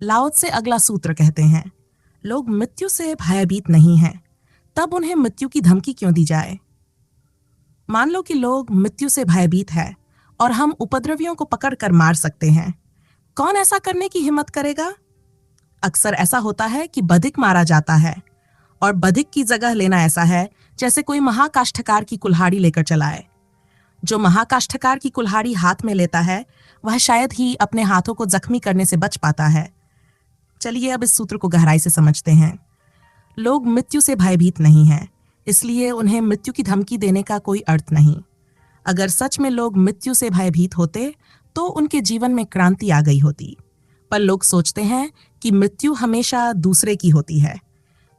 लाओ से अगला सूत्र कहते हैं, लोग मृत्यु से भयभीत नहीं हैं, तब उन्हें मृत्यु की धमकी क्यों दी जाए। मान लो कि लोग मृत्यु से भयभीत है और हम उपद्रवियों को पकड़कर मार सकते हैं। कौन ऐसा करने की हिम्मत करेगा? अक्सर ऐसा होता है कि बधिक मारा जाता है, और बधिक की जगह लेना ऐसा है जैसे कोई महाकाष्ठकार की कुल्हाड़ी लेकर चलाए। जो महाकाष्ठकार की कुल्हाड़ी हाथ में लेता है वह शायद ही अपने हाथों को जख्मी करने से बच पाता है। चलिए अब इस सूत्र को गहराई से समझते हैं। लोग मृत्यु से भयभीत नहीं हैं, इसलिए उन्हें मृत्यु की धमकी देने का कोई अर्थ नहीं। अगर सच में लोग मृत्यु से भयभीत होते तो उनके जीवन में क्रांति आ गई होती। पर लोग सोचते हैं कि मृत्यु हमेशा दूसरे की होती है।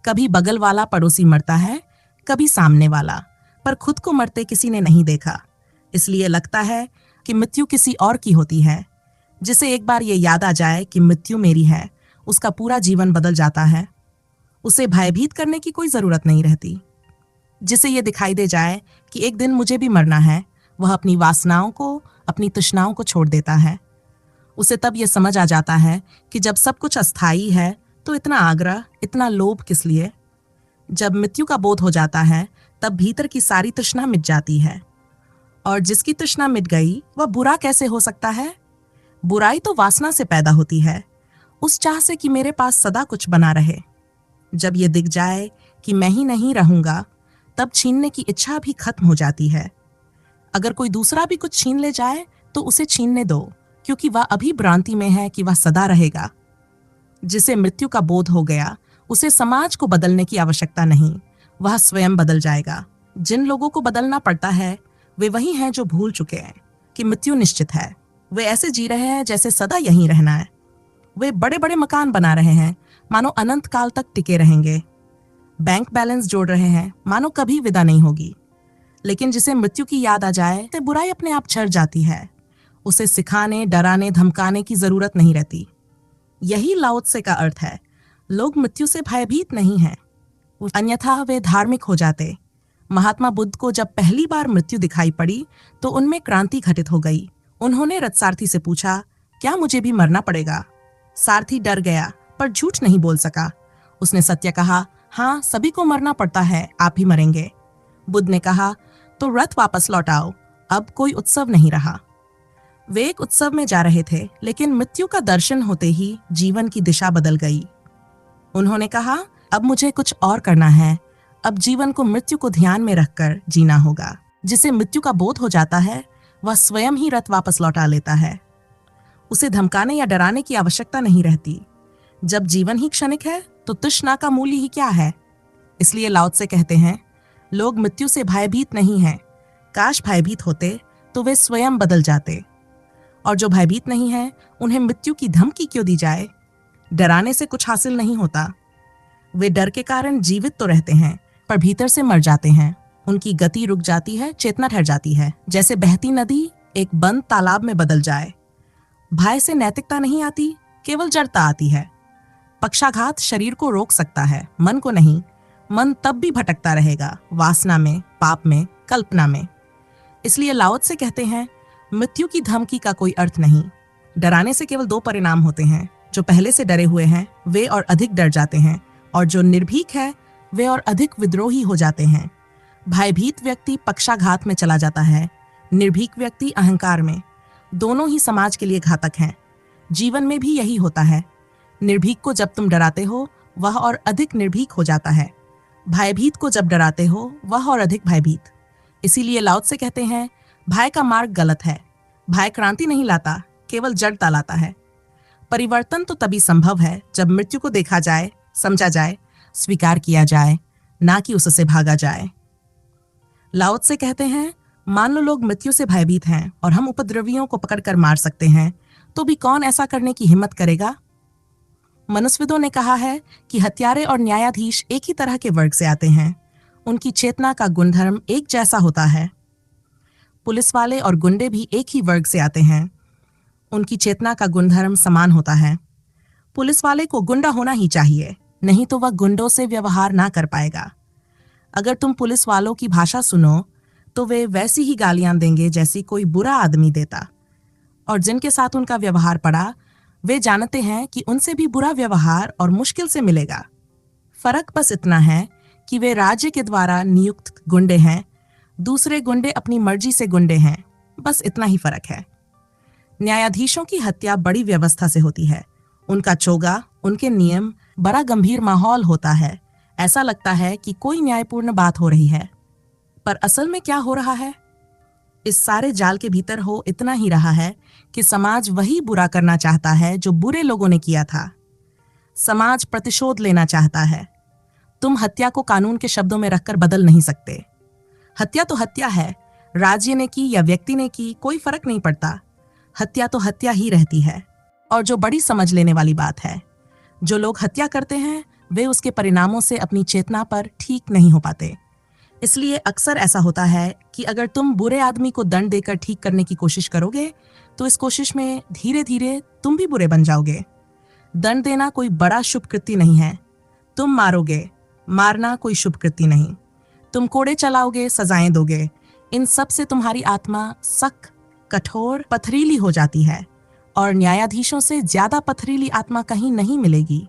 कभी बगल वाला पड़ोसी मरता है, कभी सामने वाला, पर खुद को मरते किसी ने नहीं देखा। इसलिए लगता है कि मृत्यु किसी और की होती है। जिसे एक बार ये याद आ जाए कि मृत्यु मेरी है, उसका पूरा जीवन बदल जाता है। उसे भयभीत करने की कोई जरूरत नहीं रहती। जिसे ये दिखाई दे जाए कि एक दिन मुझे भी मरना है, वह अपनी वासनाओं को, अपनी तृष्णाओं को छोड़ देता है। उसे तब यह समझ आ जाता है कि जब सब कुछ अस्थायी है तो इतना आग्रह, इतना लोभ किस लिए। जब मृत्यु का बोध हो जाता है तब भीतर की सारी तृष्णा मिट जाती है। और जिसकी तृष्णा मिट गई वह बुरा कैसे हो सकता है? बुराई तो वासना से पैदा होती है, उस चाह से कि मेरे पास सदा कुछ बना रहे। जब ये दिख जाए कि मैं ही नहीं रहूंगा, तब छीनने की इच्छा भी खत्म हो जाती है। अगर कोई दूसरा भी कुछ छीन ले जाए तो उसे छीनने दो, क्योंकि वह अभी भ्रांति में है कि वह सदा रहेगा। जिसे मृत्यु का बोध हो गया, उसे समाज को बदलने की आवश्यकता नहीं, वह स्वयं बदल जाएगा। जिन लोगों को बदलना पड़ता है वे वही हैं जो भूल चुके हैं कि मृत्यु निश्चित है। वे ऐसे जी रहे हैं जैसे सदा यहीं रहना है। वे बड़े बड़े मकान बना रहे हैं, मानो अनंत काल तक टिके रहेंगे। बैंक बैलेंस जोड़ रहे हैं, मानो कभी विदा नहीं होगी। लेकिन जिसे मृत्यु की याद आ जाए तो बुराई अपने आप छर जाती है। उसे सिखाने, डराने, धमकाने की जरूरत नहीं रहती। यही लाओ त्से का अर्थ है। लोग मृत्यु से भयभीत नहीं हैं, अन्यथा वे धार्मिक हो जाते। महात्मा बुद्ध को जब पहली बार मृत्यु दिखाई पड़ी तो उनमें क्रांति घटित हो गई। उन्होंने रथसारथी से पूछा, क्या मुझे भी मरना पड़ेगा? सारथी डर गया पर झूठ नहीं बोल सका। उसने सत्य कहा, हाँ, सभी को मरना पड़ता है, आप ही मरेंगे। बुद्ध ने कहा, तो रथ वापस लौटाओ, अब कोई उत्सव नहीं रहा। वे एक उत्सव में जा रहे थे, लेकिन मृत्यु का दर्शन होते ही जीवन की दिशा बदल गई। उन्होंने कहा, अब मुझे कुछ और करना है। अब जीवन को मृत्यु को ध्यान में रखकर जीना होगा। जिसे मृत्यु का बोध हो जाता है वह स्वयं ही रथ वापस लौटा लेता है। उसे धमकाने या डराने की आवश्यकता नहीं रहती। जब जीवन ही क्षणिक है तो तृष्णा का मूल्य ही क्या है? इसलिए लाओ त्से कहते हैं, लोग मृत्यु से भयभीत नहीं हैं। काश भयभीत होते तो वे स्वयं बदल जाते। और जो भयभीत नहीं है उन्हें मृत्यु की धमकी क्यों दी जाए? डराने से कुछ हासिल नहीं होता। वे डर के कारण जीवित तो रहते हैं पर भीतर से मर जाते हैं। उनकी गति रुक जाती है, चेतना ठहर जाती है, जैसे बहती नदी एक बंद तालाब में बदल जाए। भय से नैतिकता नहीं आती, केवल जड़ता आती है। पक्षाघात शरीर को रोक सकता है, मन को नहीं। मन तब भी भटकता रहेगा, वासना में, पाप में, कल्पना में। इसलिए लाओ त्से कहते हैं, मृत्यु की धमकी का कोई अर्थ नहीं। डराने से केवल दो परिणाम होते हैं। जो पहले से डरे हुए हैं वे और अधिक डर जाते हैं, और जो निर्भीक है वे और अधिक विद्रोही हो जाते हैं। भयभीत व्यक्ति पक्षाघात में चला जाता है, निर्भीक व्यक्ति अहंकार में। दोनों ही समाज के लिए घातक हैं। जीवन में भी यही होता है। निर्भीक को जब तुम डराते हो वह और अधिक निर्भीक हो जाता है। भयभीत को जब डराते हो वह और अधिक भयभीत। इसीलिए लाओ त्से कहते हैं, भय का मार्ग गलत है। भय क्रांति नहीं लाता, केवल जड़ता लाता है। परिवर्तन तो तभी संभव है जब मृत्यु को देखा जाए, समझा जाए, स्वीकार किया जाए, ना कि उससे भागा जाए। लाओ त्से कहते हैं, मान लो लोग मृत्यु से भयभीत हैं और हम उपद्रवियों को पकड़कर मार सकते हैं, तो भी कौन ऐसा करने की हिम्मत करेगा? मनुस्विदों ने कहा है कि हत्यारे और न्यायाधीश एक ही तरह के वर्ग से आते हैं। उनकी चेतना का गुणधर्म एक जैसा होता है। पुलिस वाले और गुंडे भी एक ही वर्ग से आते हैं। उनकी चेतना का गुणधर्म समान होता है। पुलिस वाले को गुंडा होना ही चाहिए, नहीं तो वह गुंडों से व्यवहार ना कर पाएगा। अगर तुम पुलिस वालों की भाषा सुनो तो वे वैसी ही गालियां देंगे जैसी कोई बुरा आदमी देता, और जिनके साथ उनका व्यवहार पड़ा वे जानते हैं कि उनसे भी बुरा व्यवहार और मुश्किल से मिलेगा। फर्क बस इतना है कि वे राज्य के द्वारा नियुक्त गुंडे हैं, दूसरे गुंडे अपनी मर्जी से गुंडे हैं। बस इतना ही फर्क है। न्यायाधीशों की हत्या बड़ी व्यवस्था से होती है। उनका चोगा, उनके नियम, बड़ा गंभीर माहौल होता है। ऐसा लगता है कि कोई न्यायपूर्ण बात हो रही है, पर असल में क्या हो रहा है? इस सारे जाल के भीतर हो इतना ही रहा है कि समाज वही बुरा करना चाहता है जो बुरे लोगों ने किया था। समाज प्रतिशोध लेना चाहता है। तुम हत्या को कानून के शब्दों में रखकर बदल नहीं सकते। हत्या तो हत्या है, राज्य ने की या व्यक्ति ने की, कोई फर्क नहीं पड़ता। हत्या तो हत्या ही रहती है। और जो बड़ी समझ लेने वाली बात है, जो लोग हत्या करते हैं वे उसके परिणामों से अपनी चेतना पर ठीक नहीं हो पाते। इसलिए अक्सर ऐसा होता है कि अगर तुम बुरे आदमी को दंड देकर ठीक करने की कोशिश करोगे तो इस कोशिश में धीरे धीरे तुम भी बुरे बन जाओगे। दंड देना कोई बड़ा शुभ कृत्य नहीं है। तुम मारोगे, मारना कोई शुभ कृत्य नहीं। तुम कोड़े चलाओगे, सजाएं दोगे, इन सब से तुम्हारी आत्मा सख्त, कठोर, पथरीली हो जाती है। और न्यायाधीशों से ज्यादा पथरीली आत्मा कहीं नहीं मिलेगी,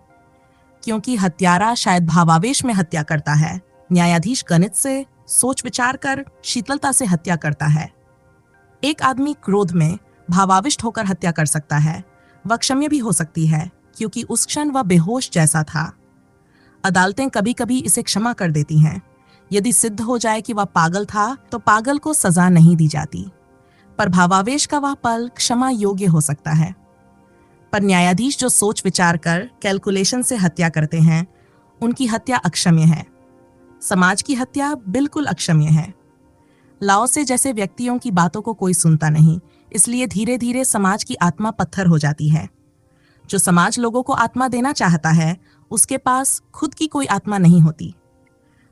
क्योंकि हत्यारा शायद भावावेश में हत्या करता है, न्यायाधीश गणित से, सोच विचार कर, शीतलता से हत्या करता है। एक आदमी क्रोध में भावाविष्ट होकर हत्या कर सकता है, वह क्षम्य भी हो सकती है क्योंकि उस क्षण वह बेहोश जैसा था। अदालतें कभी कभी इसे क्षमा कर देती हैं। यदि सिद्ध हो जाए कि वह पागल था तो पागल को सजा नहीं दी जाती, पर भावावेश का वह पल क्षमा योग्य हो सकता है। पर न्यायाधीश जो सोच विचार कर कैलकुलेशन से हत्या करते हैं, उनकी हत्या अक्षम्य है। समाज की हत्या बिल्कुल अक्षम्य है। लाओ से जैसे व्यक्तियों की बातों को कोई सुनता नहीं, इसलिए धीरे धीरे समाज की आत्मा पत्थर हो जाती है। जो समाज लोगों को आत्मा देना चाहता है, उसके पास खुद की कोई आत्मा नहीं होती।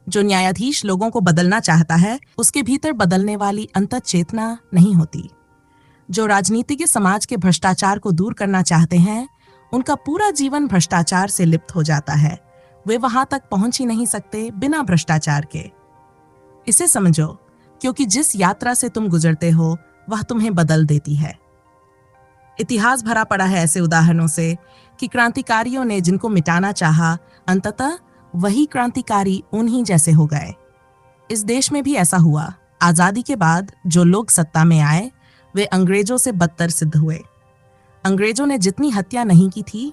जो न्यायाधीश लोगों को बदलना चाहता है, उसके भीतर बदलने वाली अंतः चेतना नहीं होती। जो राजनीतिज्ञ समाज के भ्रष्टाचार को दूर करना चाहते हैं, उनका पूरा जीवन भ्रष्टाचार से लिप्त हो जाता है। वे वहां तक पहुंच ही नहीं सकते बिना भ्रष्टाचार के। इसे समझो, क्योंकि जिस यात्रा से तुम गुजरते हो वह तुम्हें बदल देती है। इतिहास भरा पड़ा है ऐसे उदाहरणों से कि क्रांतिकारियों ने जिनको मिटाना चाहा, अंततः वही क्रांतिकारी उन्हीं जैसे हो गए। इस देश में भी ऐसा हुआ। आजादी के बाद जो लोग सत्ता में आए वे अंग्रेजों से बदतर सिद्ध हुए। अंग्रेजों ने जितनी हत्या नहीं की थी,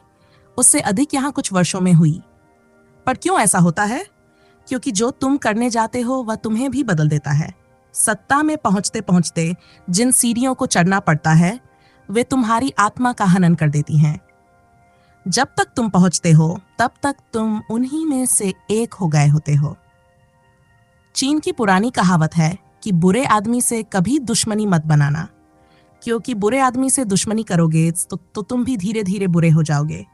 उससे अधिक यहाँ कुछ वर्षों में हुई। पर क्यों ऐसा होता है? क्योंकि जो तुम करने जाते हो वह तुम्हें भी बदल देता है। सत्ता में पहुंचते पहुंचते जिन सीढ़ियों को चढ़ना पड़ता है, वे तुम्हारी आत्मा का हनन कर देती हैं। जब तक तुम पहुंचते हो तब तक तुम उन्हीं में से एक हो गए होते हो। चीन की पुरानी कहावत है कि बुरे आदमी से कभी दुश्मनी मत बनाना, क्योंकि बुरे आदमी से दुश्मनी करोगे तो तुम भी धीरे धीरे बुरे हो जाओगे।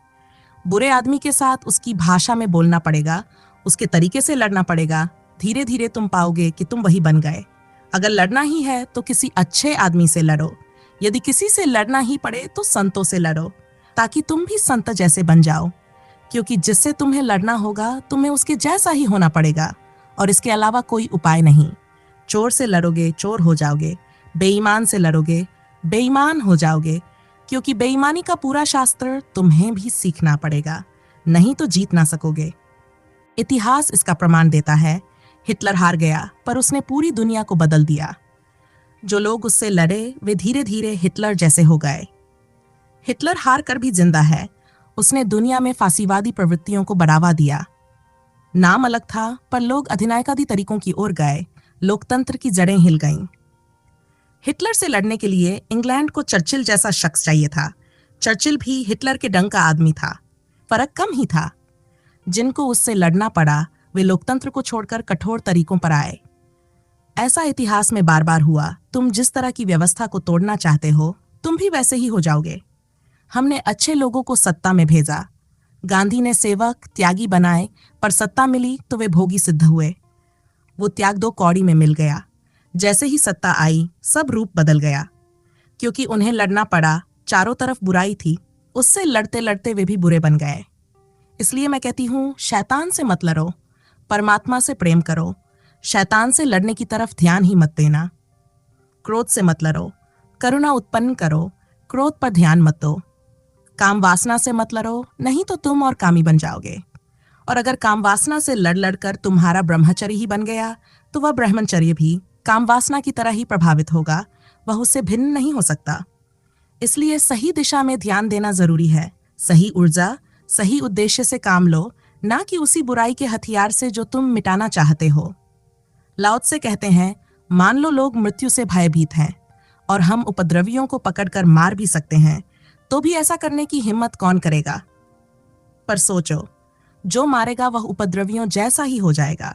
बुरे आदमी के साथ उसकी भाषा में बोलना पड़ेगा, उसके तरीके से लड़ना पड़ेगा। धीरे धीरे तुम पाओगे कि तुम वही बन गए। अगर लड़ना ही है तो किसी अच्छे आदमी से लड़ो। यदि किसी से लड़ना ही पड़े तो संतों से लड़ो, ताकि तुम भी संत जैसे बन जाओ। क्योंकि जिससे तुम्हें लड़ना होगा तुम्हें उसके जैसा ही होना पड़ेगा, और इसके अलावा कोई उपाय नहीं। चोर से लड़ोगे, चोर हो जाओगे। बेईमान से लड़ोगे, बेईमान हो जाओगे। क्योंकि बेईमानी का पूरा शास्त्र तुम्हें भी सीखना पड़ेगा, नहीं तो जीत ना सकोगे। इतिहास इसका प्रमाण देता है। हिटलर हार गया, पर उसने पूरी दुनिया को बदल दिया। जो लोग उससे लड़े वे धीरे धीरे हिटलर जैसे हो गए। हिटलर हार कर भी जिंदा है। उसने दुनिया में फांसीवादी प्रवृत्तियों को बढ़ावा दिया। नाम अलग था, पर लोग अधिनायकादी तरीकों की ओर गए। लोकतंत्र की जड़ें हिल गईं। हिटलर से लड़ने के लिए इंग्लैंड को चर्चिल जैसा शख्स चाहिए था। चर्चिल भी हिटलर के डंग का आदमी था। फर्क कम ही था। जिनको उससे लड़ना पड़ा वे लोकतंत्र को छोड़कर कठोर तरीकों पर आए। ऐसा इतिहास में बार बार हुआ। तुम जिस तरह की व्यवस्था को तोड़ना चाहते हो, तुम भी वैसे ही हो जाओगे। हमने अच्छे लोगों को सत्ता में भेजा। गांधी ने सेवक, त्यागी बनाए, पर सत्ता मिली तो वे भोगी सिद्ध हुए। वो त्याग दो कौड़ी में मिल गया। जैसे ही सत्ता आई, सब रूप बदल गया। क्योंकि उन्हें लड़ना पड़ा, चारों तरफ बुराई थी, उससे लड़ते लड़ते वे भी बुरे बन गए। इसलिए मैं कहती हूँ, शैतान से मत लड़ो, परमात्मा से प्रेम करो। शैतान से लड़ने की तरफ ध्यान ही मत देना। क्रोध से मत लड़ो, करुणा उत्पन्न करो, क्रोध पर ध्यान मत दो। काम वासना से मत लड़ो, नहीं तो तुम और कामी बन जाओगे। और अगर काम वासना से लड़ लड़कर तुम्हारा ब्रह्मचर्य ही बन गया तो वह ब्रह्मचर्य भी काम वासना की तरह ही प्रभावित होगा, वह उससे भिन्न नहीं हो सकता। इसलिए सही दिशा में ध्यान देना जरूरी है। सही ऊर्जा, सही उद्देश्य से काम लो, ना कि उसी बुराई के हथियार से जो तुम मिटाना चाहते हो। लाओ त्से कहते हैं, मान लो लोग मृत्यु से भयभीत हैं और हम उपद्रवियों को पकड़कर मार भी सकते हैं, तो भी ऐसा करने की हिम्मत कौन करेगा? पर सोचो, जो मारेगा वह उपद्रवियों जैसा ही हो जाएगा।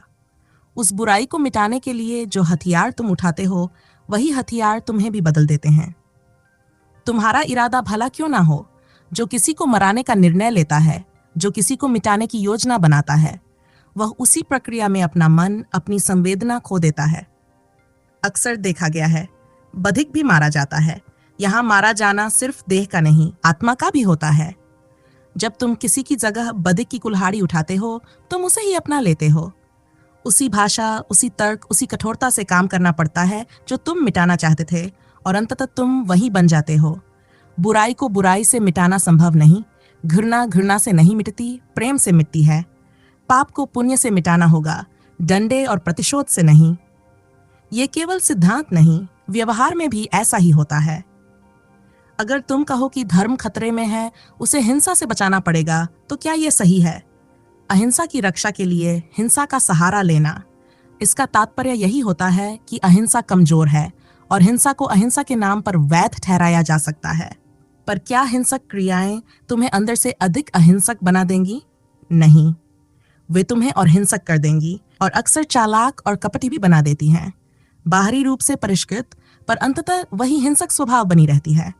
उस बुराई को मिटाने के लिए जो हथियार तुम उठाते हो, वही हथियार तुम्हें भी बदल देते हैं। तुम्हारा इरादा भला क्यों ना हो, जो किसी को मराने का निर्णय लेता है, जो किसी को मिटाने की योजना बनाता है, वह उसी प्रक्रिया में अपना मन, अपनी संवेदना खो देता है। अक्सर देखा गया है, बधिक भी मारा जाता है। यहाँ मारा जाना सिर्फ देह का नहीं, आत्मा का भी होता है। जब तुम किसी की जगह बधिक की कुल्हाड़ी उठाते हो, तुम उसे ही अपना लेते हो। उसी भाषा, उसी तर्क, उसी कठोरता से काम करना पड़ता है जो तुम मिटाना चाहते थे, और अंततः तुम वही बन जाते हो। बुराई को बुराई से मिटाना संभव नहीं। घृणा घृणा से नहीं मिटती, प्रेम से मिटती है। पाप को पुण्य से मिटाना होगा, डंडे और प्रतिशोध से नहीं। ये केवल सिद्धांत नहीं, व्यवहार में भी ऐसा ही होता है। अगर तुम कहो कि धर्म खतरे में है, उसे हिंसा से बचाना पड़ेगा, तो क्या यह सही है? अहिंसा की रक्षा के लिए हिंसा का सहारा लेना, इसका तात्पर्य यही होता है कि अहिंसा कमजोर है और हिंसा को अहिंसा के नाम पर वैध ठहराया जा सकता है। पर क्या हिंसक क्रियाएं तुम्हें अंदर से अधिक अहिंसक बना देंगी? नहीं, वे तुम्हें और हिंसक कर देंगी, और अक्सर चालाक और कपटी भी बना देती हैं। बाहरी रूप से परिष्कृत, पर अंततः वही हिंसक स्वभाव बनी रहती है।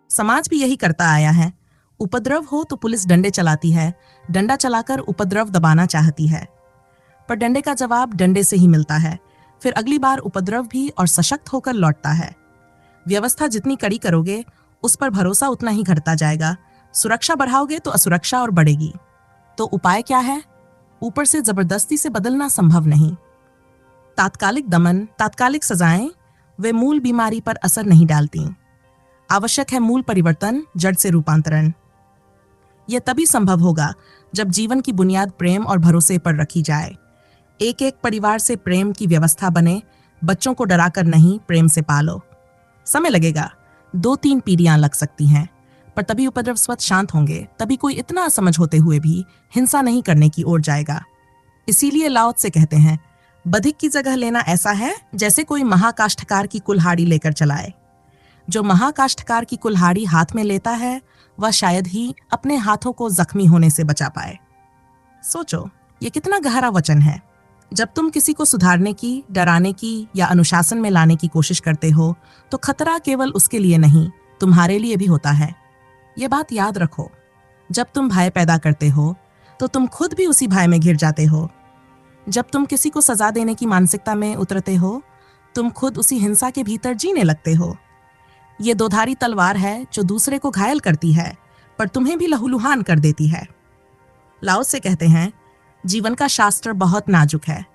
समाज भी यही करता आया है। उपद्रव हो तो पुलिस डंडे चलाती है, डंडा चलाकर उपद्रव दबाना चाहती है, पर डंडे का जवाब डंडे से ही मिलता है। फिर अगली बार उपद्रव भी और सशक्त होकर लौटता है। व्यवस्था जितनी कड़ी करोगे, उस पर भरोसा उतना ही घटता जाएगा। सुरक्षा बढ़ाओगे तो असुरक्षा और बढ़ेगी। तो उपाय क्या है? ऊपर से जबरदस्ती से बदलना संभव नहीं। तात्कालिक दमन, तात्कालिक सजाएं, वे मूल बीमारी पर असर नहीं डालती। आवश्यक है मूल परिवर्तन, जड़ से रूपांतरण। यह तभी संभव होगा जब जीवन की बुनियाद प्रेम और भरोसे पर रखी जाए। एक एक परिवार से प्रेम की व्यवस्था बने। बच्चों को डराकर नहीं, प्रेम से पालो। समय लगेगा, 2-3 पीढ़ियां लग सकती हैं, पर तभी उपद्रव स्वतः शांत होंगे। तभी कोई इतना असमझ होते हुए भी हिंसा नहीं करने की ओर जाएगा। इसीलिए लाओ त्से कहते हैं, बधिक की जगह लेना ऐसा है जैसे कोई महाकाष्ठकार की कुल्हाड़ी लेकर चलाए। जो महाकाष्ठकार की कुल्हाड़ी हाथ में लेता है, वह शायद ही अपने हाथों को जख्मी होने से बचा पाए। सोचो, ये कितना गहरा वचन है। जब तुम किसी को सुधारने की, डराने की या अनुशासन में लाने की कोशिश करते हो, तो खतरा केवल उसके लिए नहीं, तुम्हारे लिए भी होता है। ये बात याद रखो। जब तुम भय पैदा करते हो, तो तुम खुद भी उसी भय में घिर जाते हो। जब तुम किसी को सजा देने की मानसिकता में उतरते हो, तुम खुद उसी हिंसा के भीतर जीने लगते हो। ये दोधारी तलवार है जो दूसरे को घायल करती है, पर तुम्हें भी लहूलुहान कर देती है। लाओ त्से कहते हैं, जीवन का शास्त्र बहुत नाजुक है।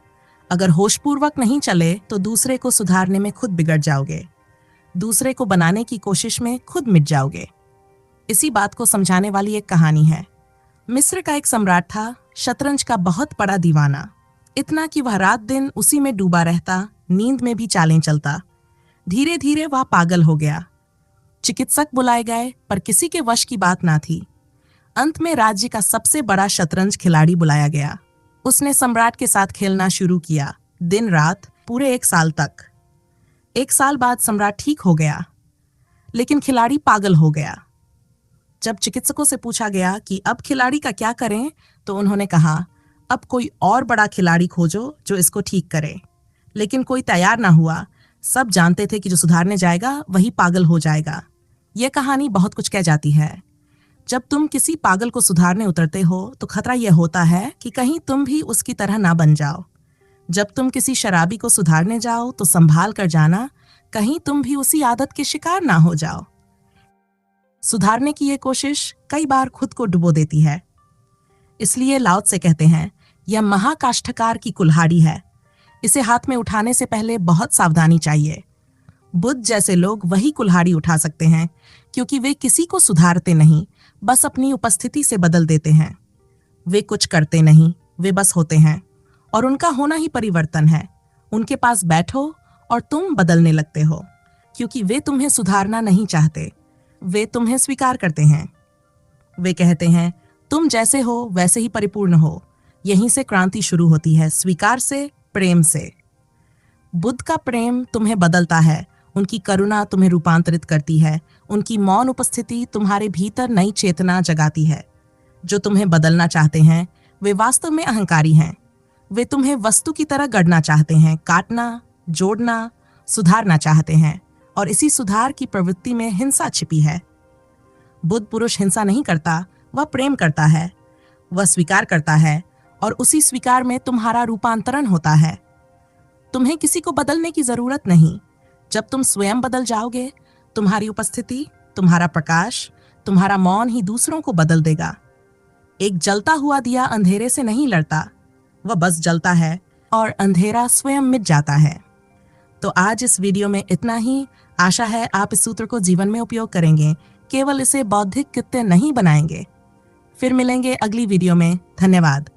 अगर होशपूर्वक नहीं चले तो दूसरे को सुधारने में खुद बिगड़ जाओगे। दूसरे को बनाने की कोशिश में खुद मिट जाओगे। इसी बात को समझाने वाली एक कहानी है। मिस्र का एक सम्राट था, शतरंज का बहुत बड़ा दीवाना। इतना कि वह रात दिन उसी में डूबा रहता, नींद में भी चालें चलता। धीरे धीरे वह पागल हो गया। चिकित्सक बुलाए गए, पर किसी के वश की बात ना थी। अंत में राज्य का सबसे बड़ा शतरंज खिलाड़ी बुलाया गया। उसने सम्राट के साथ खेलना शुरू किया, दिन रात, पूरे 1 साल तक। 1 साल बाद सम्राट ठीक हो गया, लेकिन खिलाड़ी पागल हो गया। जब चिकित्सकों से पूछा गया कि अब खिलाड़ी का क्या करें, तो उन्होंने कहा, अब कोई और बड़ा खिलाड़ी खोजो जो इसको ठीक करे। लेकिन कोई तैयार ना हुआ। सब जानते थे कि जो सुधारने जाएगा वही पागल हो जाएगा। यह कहानी बहुत कुछ कह जाती है। जब तुम किसी पागल को सुधारने उतरते हो, तो खतरा यह होता है कि कहीं तुम भी उसकी तरह ना बन जाओ। जब तुम किसी शराबी को सुधारने जाओ, तो संभाल कर जाना, कहीं तुम भी उसी आदत के शिकार ना हो जाओ। सुधारने की ये कोशिश कई बार खुद को डुबो देती है। इसलिए लाओ त्से कहते हैं, यह महाकाष्ठकार की कुल्हाड़ी है। इसे हाथ में उठाने से पहले बहुत सावधानी चाहिए। बुद्ध जैसे लोग वही कुल्हाड़ी उठा सकते हैं, क्योंकि वे किसी को सुधारते नहीं, बस अपनी उपस्थिति से बदल देते हैं। वे कुछ करते नहीं, वे बस होते हैं, और उनका होना ही परिवर्तन है। उनके पास बैठो और तुम बदलने लगते हो, क्योंकि वे तुम्हें सुधारना नहीं चाहते, वे तुम्हें स्वीकार करते हैं। वे कहते हैं, तुम जैसे हो वैसे ही परिपूर्ण हो। यहीं से क्रांति शुरू होती है, स्वीकार से, प्रेम से। बुद्ध का प्रेम तुम्हें बदलता है, उनकी करुणा तुम्हें रूपांतरित करती है, उनकी मौन उपस्थिति तुम्हारे भीतर नई चेतना जगाती है। जो तुम्हें बदलना चाहते हैं वे वास्तव में अहंकारी हैं। वे तुम्हें वस्तु की तरह गढ़ना चाहते हैं, काटना, जोड़ना, सुधारना चाहते हैं, और इसी सुधार की प्रवृत्ति में हिंसा छिपी है। बुद्ध पुरुष हिंसा नहीं करता, वह प्रेम करता है, वह स्वीकार करता है, और उसी स्वीकार में तुम्हारा रूपांतरण होता है। तुम्हें किसी को बदलने की जरूरत नहीं। जब तुम स्वयं बदल जाओगे, तुम्हारी उपस्थिति, तुम्हारा प्रकाश, तुम्हारा मौन ही दूसरों को बदल देगा। एक जलता हुआ दिया अंधेरे से नहीं लड़ता, वह बस जलता है और अंधेरा स्वयं मिट जाता है। तो आज इस वीडियो में इतना ही। आशा है आप इस सूत्र को जीवन में उपयोग करेंगे, केवल इसे बौद्धिक कृत्य नहीं बनाएंगे। फिर मिलेंगे अगली वीडियो में। धन्यवाद।